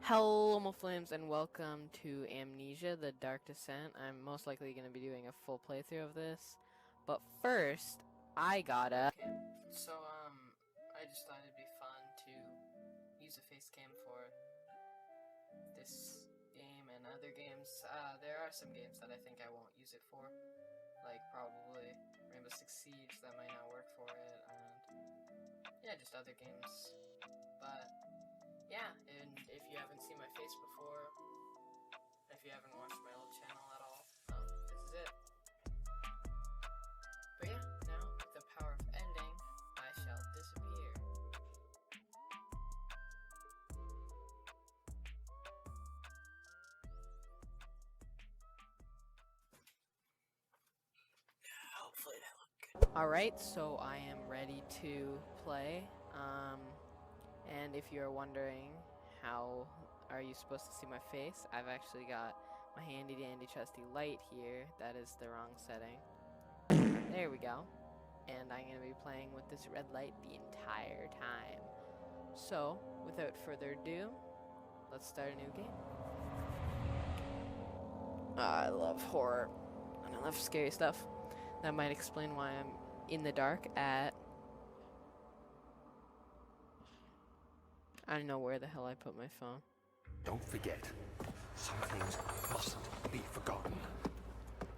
Hello, Flames, and welcome to Amnesia, The Dark Descent. I'm most likely going to be doing a full playthrough of this, but first, I gotta... Okay, so, I just thought it'd be fun to use a face cam for this game and other games. There are some games that I think I won't use it for, like probably Rainbow Six Siege, that might not work for it, and yeah, just other games, but... yeah, and if you haven't seen my face before, if you haven't watched my old channel at all, this is it. But yeah, now, with the power of editing, I shall disappear. Hopefully that looked good. Alright, so I am ready to play. And if you're wondering how are you supposed to see my face, I've actually got my handy dandy trusty light here. That is the wrong setting. There we go. And I'm going to be playing with this red light the entire time. So, without further ado, let's start a new game. I love horror, and I love scary stuff. That might explain why I'm in the dark at... I don't know where the hell I put my phone. Don't forget, some things mustn't be forgotten.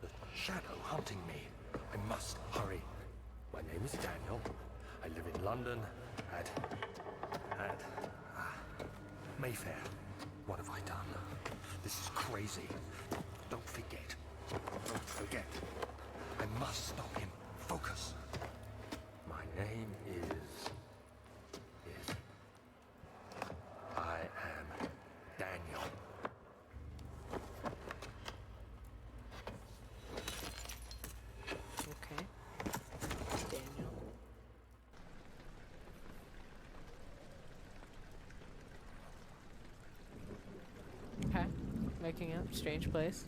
The shadow hunting me. I must hurry. My name is Daniel. I live in London at Mayfair. What have I done? This is crazy. Don't forget. Don't forget. I must stop him. Focus. My name is... I am Daniel. Okay. Daniel. Okay. Waking up. Strange place.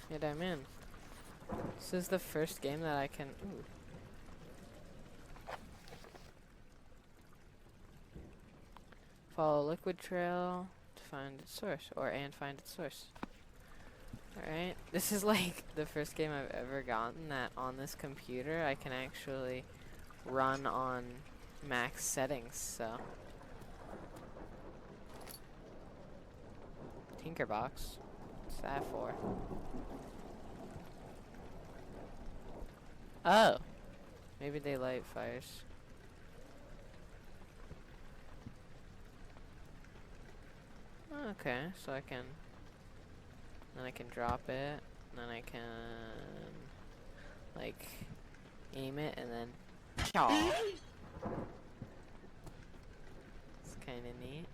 And I'm in. This is the first game that I can... Ooh. Follow liquid trail to find its source, and find its source. Alright, this is like the first game I've ever gotten that on this computer I can actually run on max settings, so. Tinkerbox? What's that for? Oh! Maybe they light fires. Okay, so I can... then I can drop it, and then I can... like... aim it, and then... chaw! It's kinda neat.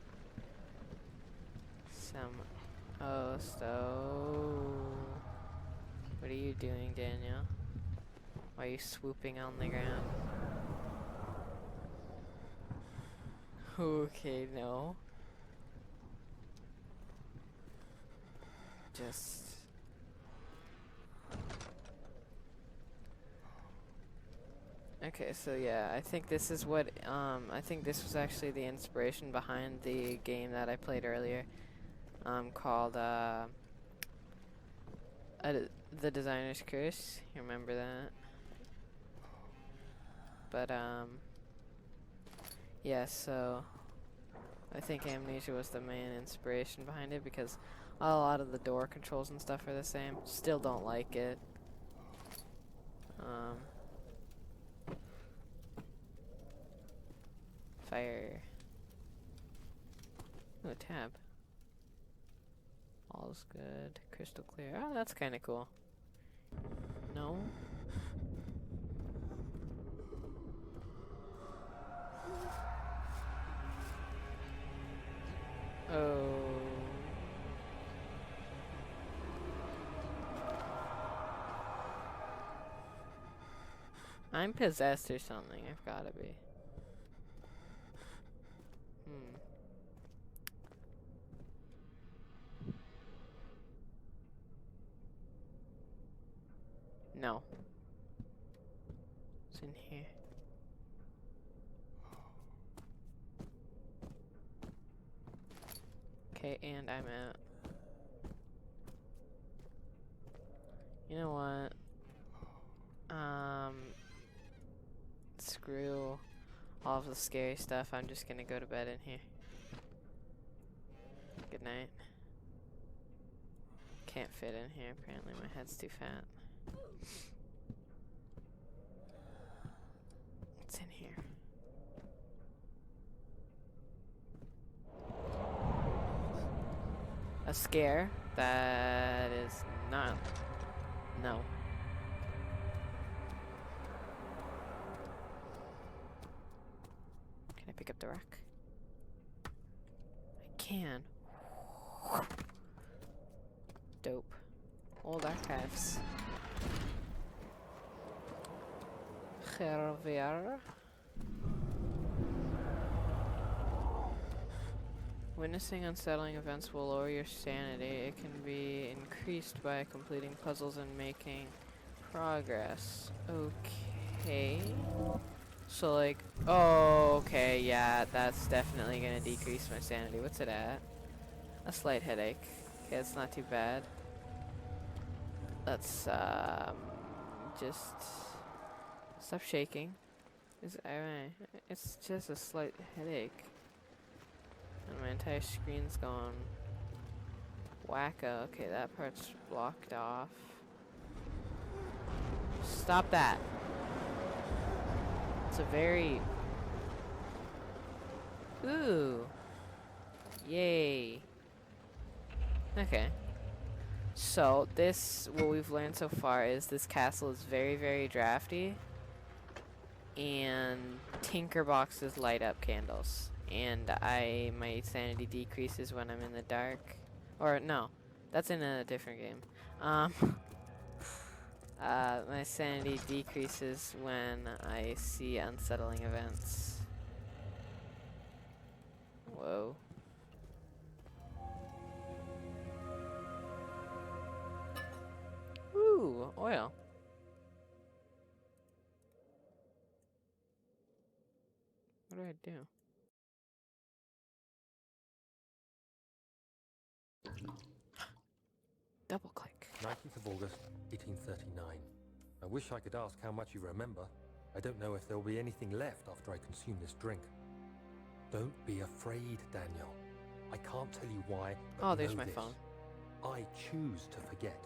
Oh, what are you doing, Daniel? Why are you swooping on the ground? Okay, no. Just... okay, so yeah, I think this is what, I think this was actually the inspiration behind the game that I played earlier, called, The Designer's Curse. You remember that? But, yeah, so, I think Amnesia was the main inspiration behind it, because a lot of the door controls and stuff are the same. Still don't like it. Fire. Ooh, a tab. All's good. Crystal clear. Oh, that's kind of cool. No? Oh. I'm possessed or something. I've gotta be. No. It's in here. Okay, and I'm out. You know what? Screw all of the scary stuff. I'm just gonna go to bed in here. Good night. Can't fit in here, apparently my head's too fat. What's in here? A scare? That is not... No. Can I pick up the rock? I can. Dope. Old archives. Hervier. Witnessing unsettling events will lower your sanity. It can be increased by completing puzzles and making progress. Okay. So like, oh, okay, yeah, that's definitely gonna decrease my sanity. What's it at? A slight headache. Okay, it's not too bad. Let's just stop shaking. It's just a slight headache. And my entire screen's gone wacko. Okay, that part's blocked off. Stop that. It's a very... Ooh. Yay. Okay. So, what we've learned so far is this castle is very, very drafty. And tinkerboxes light up candles. And my sanity decreases when I'm in the dark. Or, no. That's in a different game. My sanity decreases when I see unsettling events. Whoa. Ooh, oil. What do I do? Double click. 19th of August, 1839. I wish I could ask how much you remember. I don't know if there will be anything left after I consume this drink. Don't be afraid, Daniel. I can't tell you why, but Oh, there's know my this. phone. I choose to forget.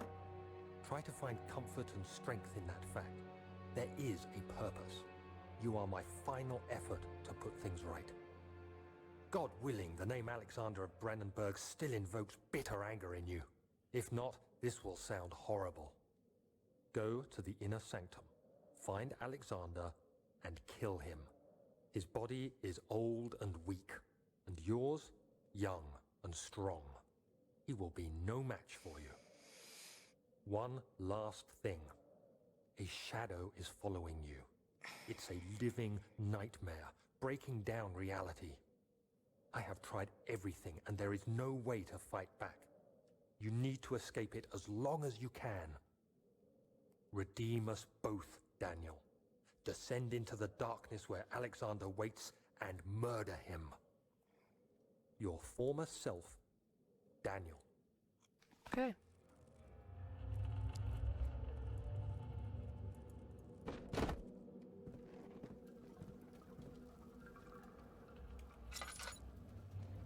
Try to find comfort and strength in that fact. There is a purpose. You are my final effort to put things right. God willing, the name Alexander of Brandenburg still invokes bitter anger in you. If not, this will sound horrible. Go to the inner sanctum, find Alexander, and kill him. His body is old and weak, and yours, young and strong. He will be no match for you. One last thing. A shadow is following you. It's a living nightmare, breaking down reality. I have tried everything, and there is no way to fight back. You need to escape it as long as you can. Redeem us both, Daniel. Descend into the darkness where Alexander waits and murder him. Your former self, Daniel. Okay.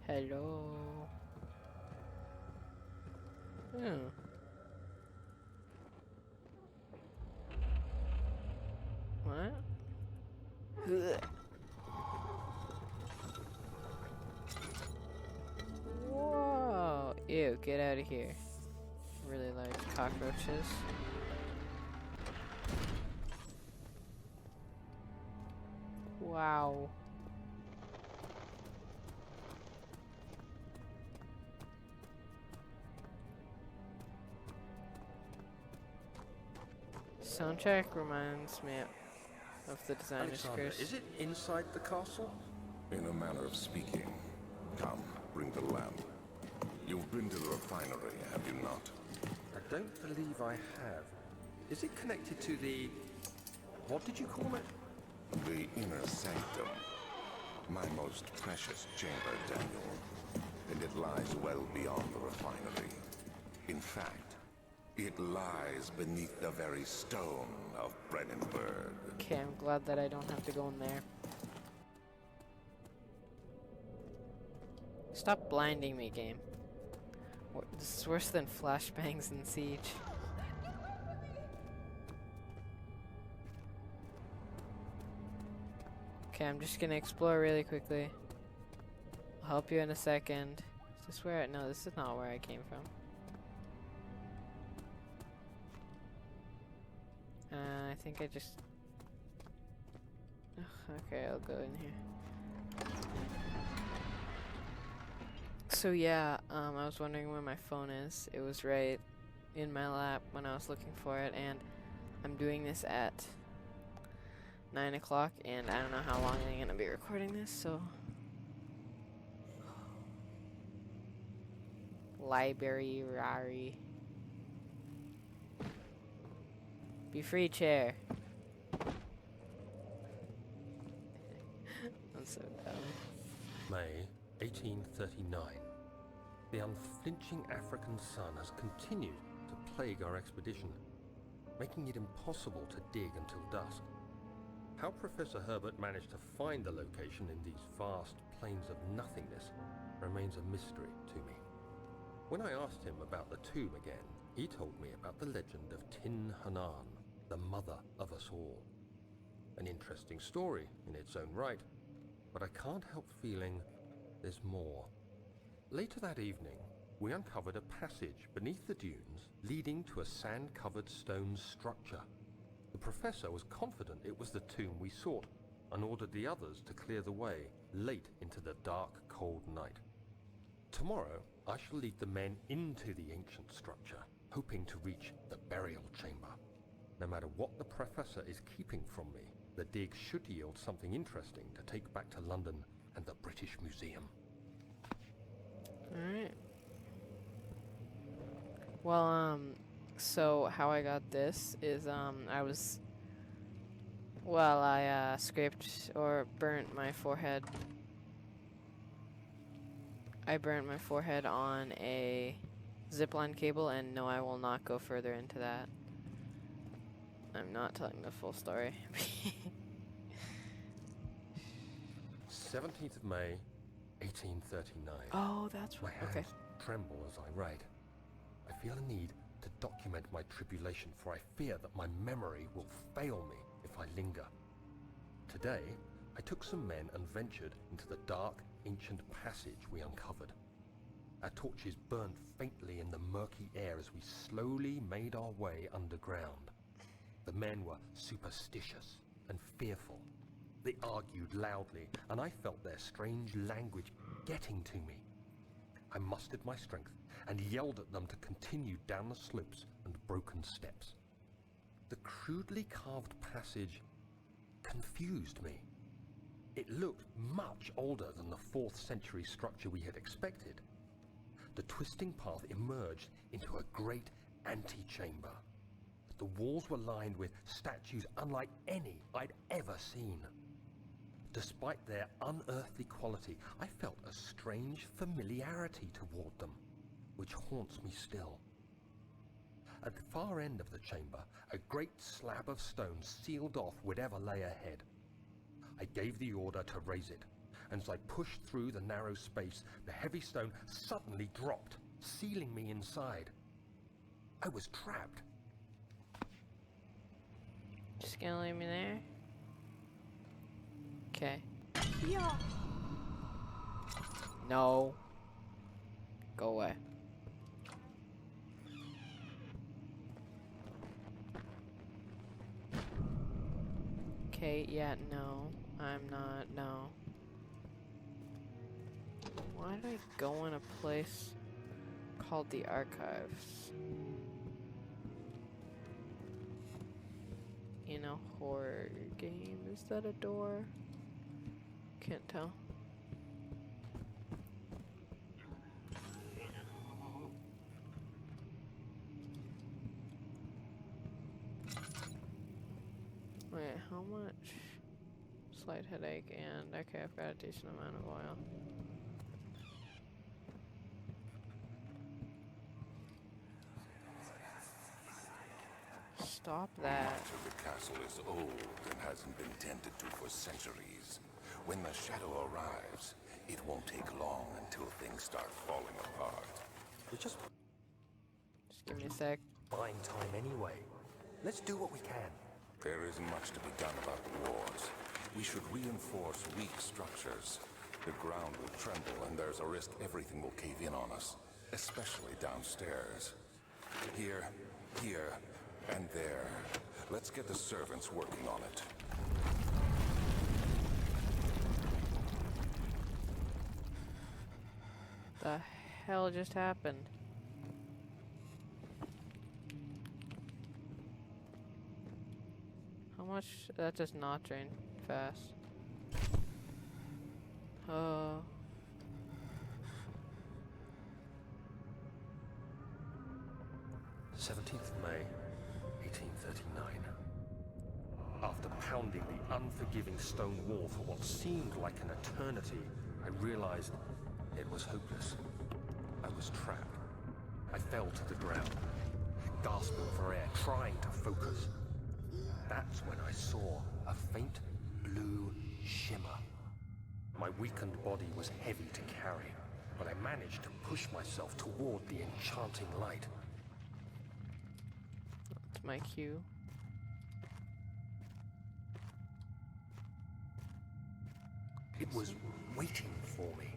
Hello. Hmm. What? Ugh. Whoa. Ew, get out of here. Really large cockroaches. Wow. Soundtrack reminds me of the designer's Alexander, curse. is it inside the castle? In a manner of speaking. Come, bring the lamp. You've been to the refinery, have you not? I don't believe I have. Is it connected to the... what did you call it? The inner sanctum. My most precious chamber, Daniel. And it lies well beyond the refinery. In fact, it lies beneath the very stone of Brennenburg. Okay, I'm glad that I don't have to go in there. Stop blinding me, game. This is worse than flashbangs in Siege. Okay, I'm just gonna explore really quickly. I'll help you in a second. Is this where no, this is not where I came from. I think I just... Ugh, okay, I'll go in here. So yeah, I was wondering where my phone is. It was right in my lap when I was looking for it, and I'm doing this at 9 o'clock, and I don't know how long I'm gonna be recording this, so... Library. Be free, chair. I'm so dumb. May 1839. The unflinching African sun has continued to plague our expedition, making it impossible to dig until dusk. How Professor Herbert managed to find the location in these vast plains of nothingness remains a mystery to me. When I asked him about the tomb again, he told me about the legend of Tin Hanan, the mother of us all. An interesting story in its own right, but I can't help feeling there's more. Later that evening, we uncovered a passage beneath the dunes leading to a sand-covered stone structure. The professor was confident it was the tomb we sought and ordered the others to clear the way late into the dark, cold night. Tomorrow, I shall lead the men into the ancient structure, hoping to reach the burial chamber. No matter what the professor is keeping from me, the dig should yield something interesting to take back to London and the British Museum. Alright. Well, so how I got this is, I scraped or burnt my forehead. I burnt my forehead on a zipline cable, and no, I will not go further into that. I'm not telling the full story. 17th of May, 1839. Oh, that's My right. hands Okay. tremble as I write. I feel a need to document my tribulation, for I fear that my memory will fail me if I linger. Today, I took some men and ventured into the dark, ancient passage we uncovered. Our torches burned faintly in the murky air as we slowly made our way underground. The men were superstitious and fearful. They argued loudly, and I felt their strange language getting to me. I mustered my strength and yelled at them to continue down the slopes and broken steps. The crudely carved passage confused me. It looked much older than the 4th century structure we had expected. The twisting path emerged into a great antechamber. The walls were lined with statues unlike any I'd ever seen. Despite their unearthly quality, I felt a strange familiarity toward them, which haunts me still. At the far end of the chamber, a great slab of stone sealed off whatever lay ahead. I gave the order to raise it, and as I pushed through the narrow space, the heavy stone suddenly dropped, sealing me inside. I was trapped. Just gonna leave me there? Okay. Yeah. No. Go away. Okay, yeah, no. I'm not, no. Why did I go in a place called the Archives? In a horror game? Is that a door? Can't tell. how much? Slight headache and okay, I've got a decent amount of oil. Stop that. Much of the castle is old and hasn't been tended to for centuries. When the shadow arrives, it won't take long until things start falling apart. We're just Just give me a sec. buying time anyway. Let's do what we can. There isn't much to be done about the walls. We should reinforce weak structures. The ground will tremble and there's a risk everything will cave in on us, especially downstairs. Here, and there. Let's get the servants working on it. The hell just happened? How much? That does not drain fast. Oh. 17th May, 1839. After pounding the unforgiving stone wall for what seemed like an eternity, I realized it was hopeless. I was trapped. I fell to the ground, gasping for air, trying to focus. That's when I saw a faint blue shimmer. My weakened body was heavy to carry, but I managed to push myself toward the enchanting light. That's my cue. It was waiting for me.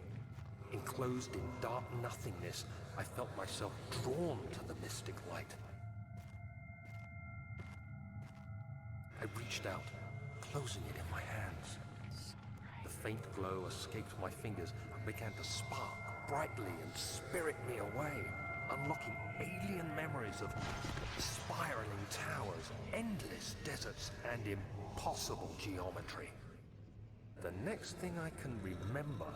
Enclosed in dark nothingness, I felt myself drawn to the mystic light. I reached out, closing it in my hands. The faint glow escaped my fingers and began to spark brightly and spirit me away, unlocking alien memories of spiraling towers, endless deserts, and impossible geometry. The next thing I can remember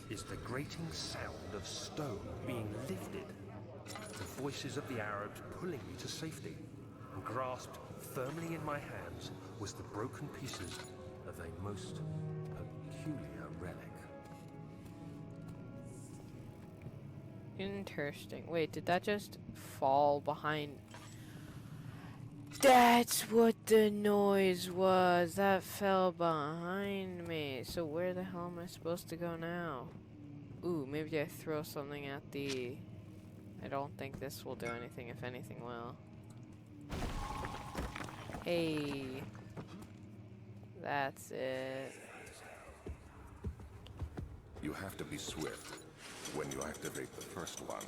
is the grating sound of stone being lifted, the voices of the Arabs pulling me to safety, and grasped firmly in my hands was the broken pieces of a most peculiar relic. Interesting. Wait, did that just fall behind? That's what the noise was. That fell behind me. So where the hell am I supposed to go now? Ooh, maybe I throw something at the... I don't think this will do anything, if anything will. Hey. That's it. You have to be swift when you activate the first one.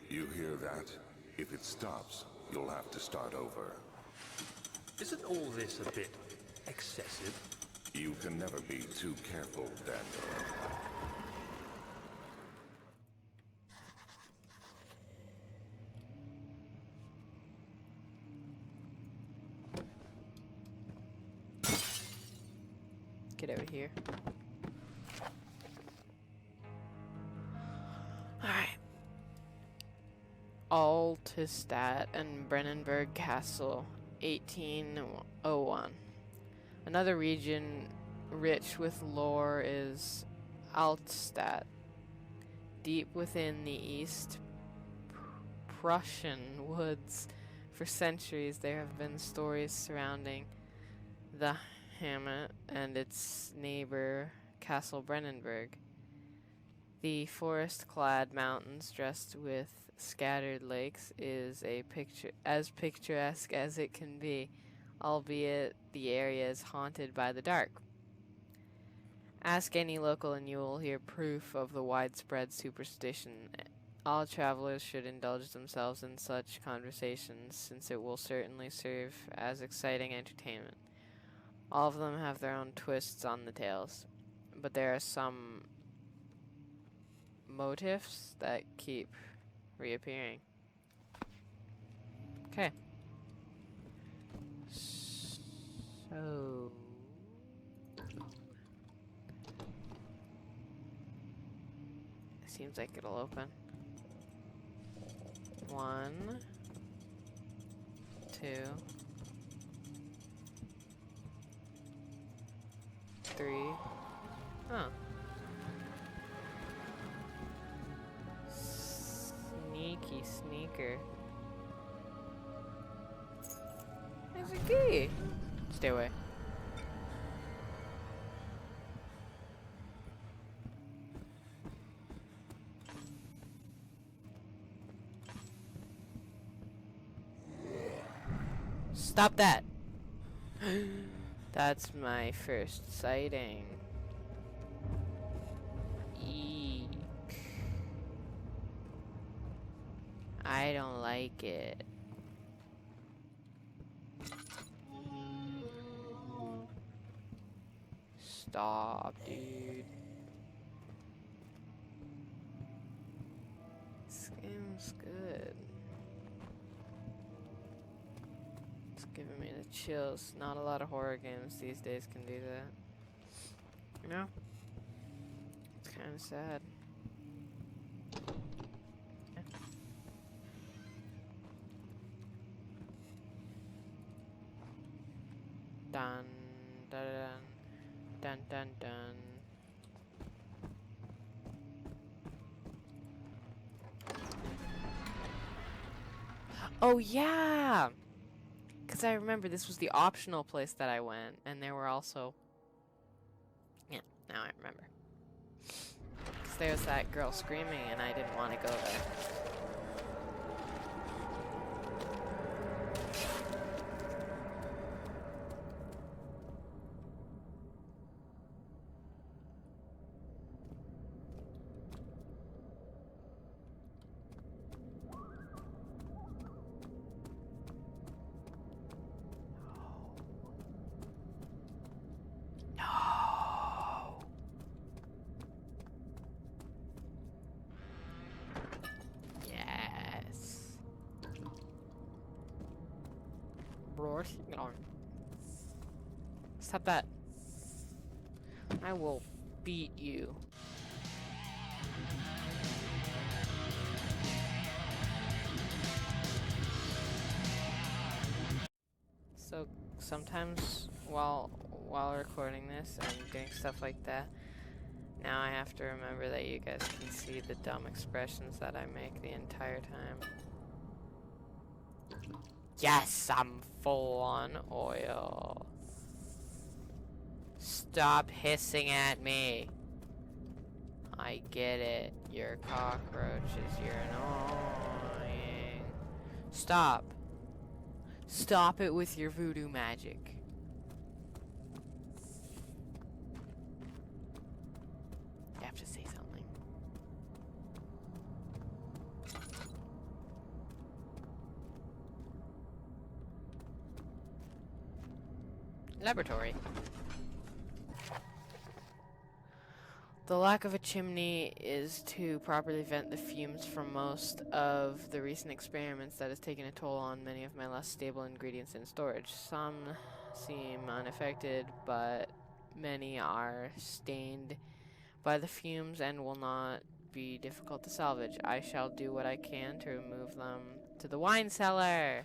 You hear that? If it stops, you'll have to start over. Isn't all this a bit excessive? You can never be too careful, Daniel. Get over here. Alright. Altistat and Brennenburg Castle, 1801. Another region rich with lore is Altstadt. Deep within the East Prussian woods, for centuries there have been stories surrounding the hamlet and its neighbor, Castle Brennenburg. The forest-clad mountains dressed with scattered lakes is as picturesque as it can be, albeit the area is haunted by the dark. Ask any local and you will hear proof of the widespread superstition. All travelers should indulge themselves in such conversations, since it will certainly serve as exciting entertainment. All of them have their own twists on the tales, but there are some motifs that keep reappearing. Okay. So... seems like it'll open. 1, 2, 3. Huh. Sneaky sneaker. There's a key. Stay away. Stop that! That's my first sighting. Eek. I don't like it. Stop, dude. This game's good. It's giving me the chills. Not a lot of horror games these days can do that. You know? It's kind of sad. Dun dun dun dun dun. Oh yeah, because I remember this was the optional place that I went, and there were also. Yeah, now I remember. Because there was that girl screaming, and I didn't want to go there. Stop that. I will beat you. So sometimes while recording this and doing stuff like that, now I have to remember that you guys can see the dumb expressions that I make the entire time. Yes, I'm full on oil. Stop hissing at me. I get it. You're cockroaches. You're annoying. Stop. Stop it with your voodoo magic. You have to say something. Laboratory. The lack of a chimney is to properly vent the fumes from most of the recent experiments that has taken a toll on many of my less stable ingredients in storage. Some seem unaffected, but many are stained by the fumes and will not be difficult to salvage. I shall do what I can to remove them to the wine cellar.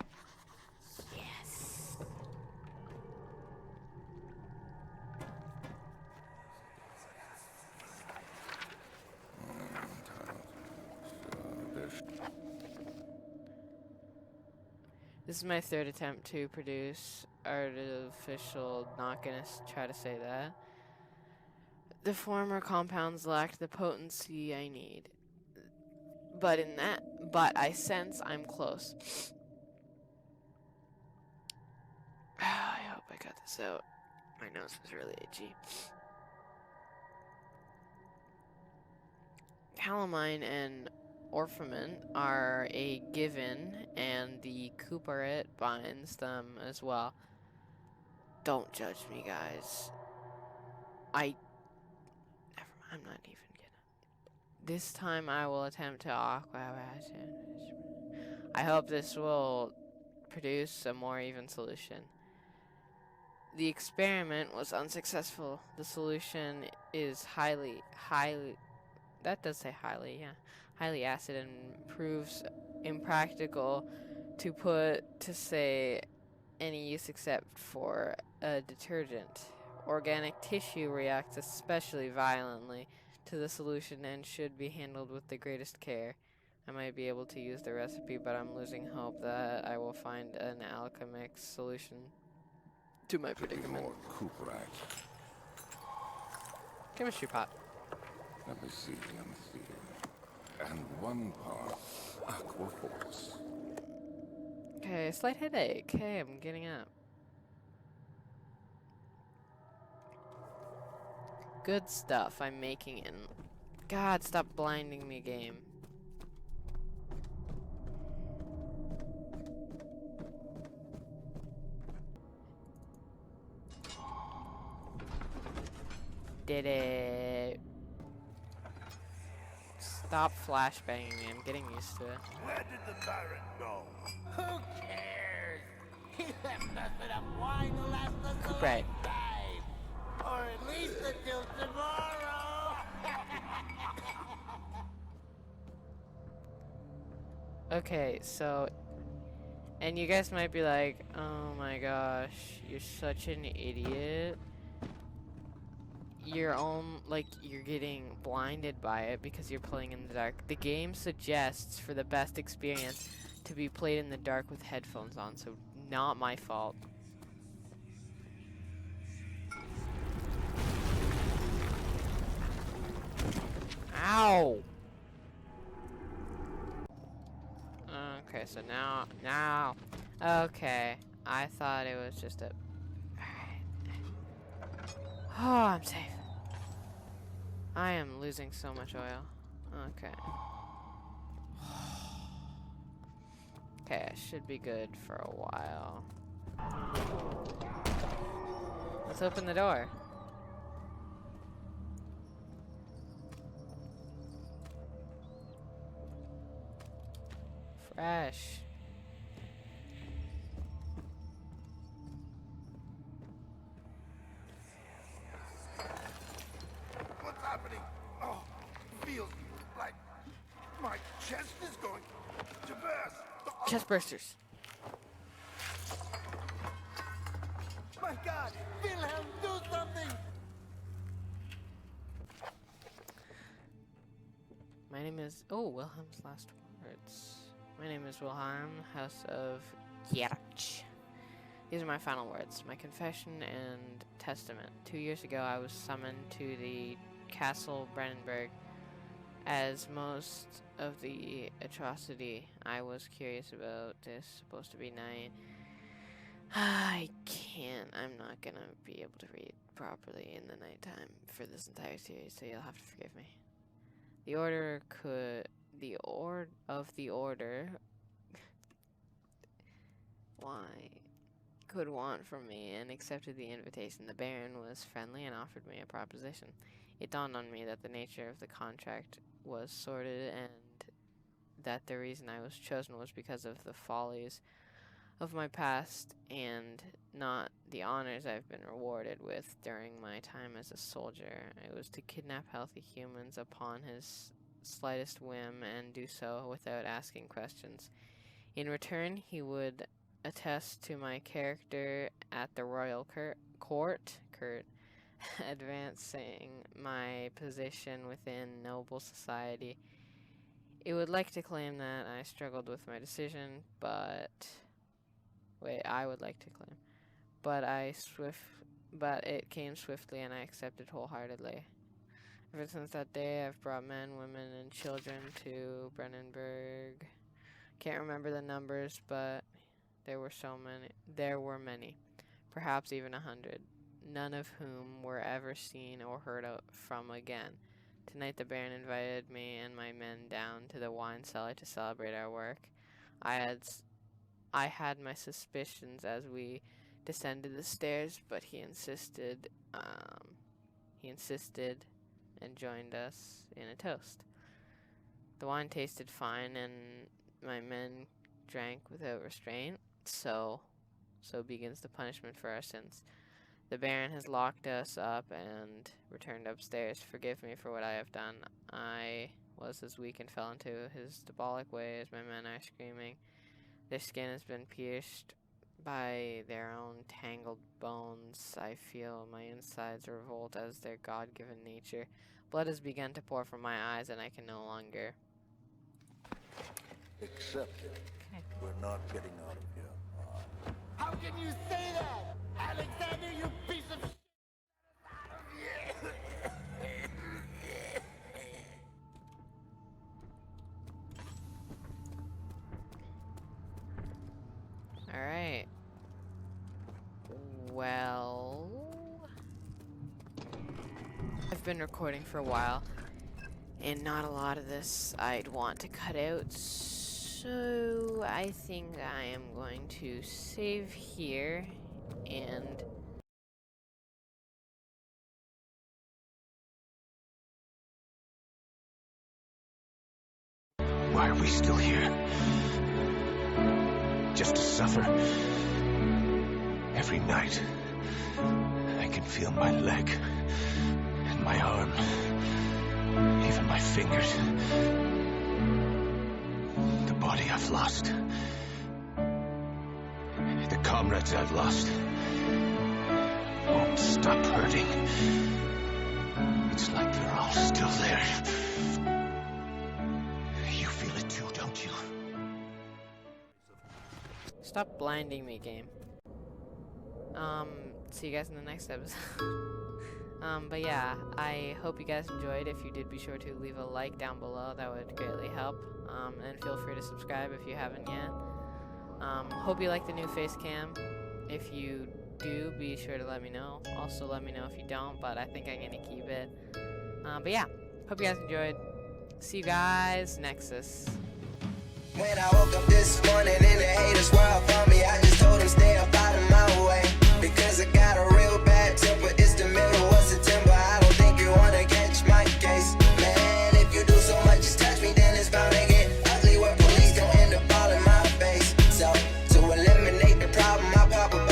Yes. This is my third attempt to produce artificial, not gonna try to say that. The former compounds lacked the potency I need. But I sense I'm close. I hope I got this out. My nose is really itchy. Calamine and orphamin are a given, and the cuparit binds them as well. Don't judge me, guys. I'm not even gonna. This time I will attempt to I hope this will produce a more even solution. The experiment was unsuccessful. The solution is highly, that does say highly, yeah. Highly acid and proves impractical to put to say any use except for a detergent. Organic tissue reacts especially violently to the solution and should be handled with the greatest care. I might be able to use the recipe, but I'm losing hope that I will find an alchemic solution to my predicament. More Cooperite. Chemistry pot. Let me see. And 1 part Aqua Force. Okay, slight headache. Okay, I'm getting up. Good stuff I'm making it. God, stop blinding me, game. Did it. Stop flashbanging me. I'm getting used to it. Where did the Baron go? Who cares? He left us enough wine to last us a Right. lifetime. Or at least until tomorrow. Okay, so, and you guys might be like, oh my gosh, you're such an idiot. You're getting blinded by it because you're playing in the dark. The game suggests for the best experience to be played in the dark with headphones on, so not my fault. Ow! Okay, so now, okay. I thought it was just a, alright. Oh, I'm safe. I am losing so much oil. Okay. Okay, I should be good for a while. Let's open the door. Fresh. What's happening? Oh, feels like my chest is going to burst. Chest bursters. My God! Wilhelm, do something! My name is... Oh, Wilhelm's last words. My name is Wilhelm, House of Gierch. These are my final words, my confession and testament. 2 years ago, I was summoned to the Castle Brennenburg. As most of the atrocity I was curious about is supposed to be night. I can't. I'm not gonna be able to read properly in the nighttime for this entire series, so you'll have to forgive me. The order could... The order... Why? Could want from me and accepted the invitation. The Baron was friendly and offered me a proposition. It dawned on me that the nature of the contract was sordid and that the reason I was chosen was because of the follies of my past and not the honors I've been rewarded with during my time as a soldier. It was to kidnap healthy humans upon his slightest whim and do so without asking questions. In return, he would attest to my character at the royal court, advancing my position within noble society. It would like to claim that I struggled with my decision, but... Wait, I would like to claim. But it came swiftly and I accepted wholeheartedly. Ever since that day, I've brought men, women, and children to Brennenburg. Can't remember the numbers, but there were many. Perhaps even 100. None of whom were ever seen or heard from again. Tonight the Baron invited me and my men down to the wine cellar to celebrate our work. I had my suspicions as we descended the stairs, but he insisted and joined us in a toast. The wine tasted fine and my men drank without restraint, so begins the punishment for our sins. The Baron has locked us up and returned upstairs. Forgive me for what I have done. I was as weak and fell into his diabolic way as my men are screaming. Their skin has been pierced by their own tangled bones once I feel my insides revolt as their God-given nature. Blood has begun to pour from my eyes, and I can no longer. Accept it. Okay. We're not getting out of here. How can you say that? Alexander, you piece of shit! Alright. Well, I've been recording for a while, and not a lot of this I'd want to cut out, so I think I am going to save here, and why are we still here? Just to suffer? Every night, I can feel my leg, and my arm, even my fingers. The body I've lost. The comrades I've lost. Won't stop hurting. It's like they're all still there. You feel it too, don't you? stop blinding me, game. See you guys in the next episode. But yeah, I hope you guys enjoyed. If you did, be sure to leave a like down below. That would greatly help. And feel free to subscribe if you haven't yet. Hope you like the new face cam. If you do, be sure to let me know. Also, let me know if you don't, but I think I'm gonna keep it. But yeah, hope you guys enjoyed. See you guys, Nexus. When I woke up this morning and the haters were up on me, I just told them stay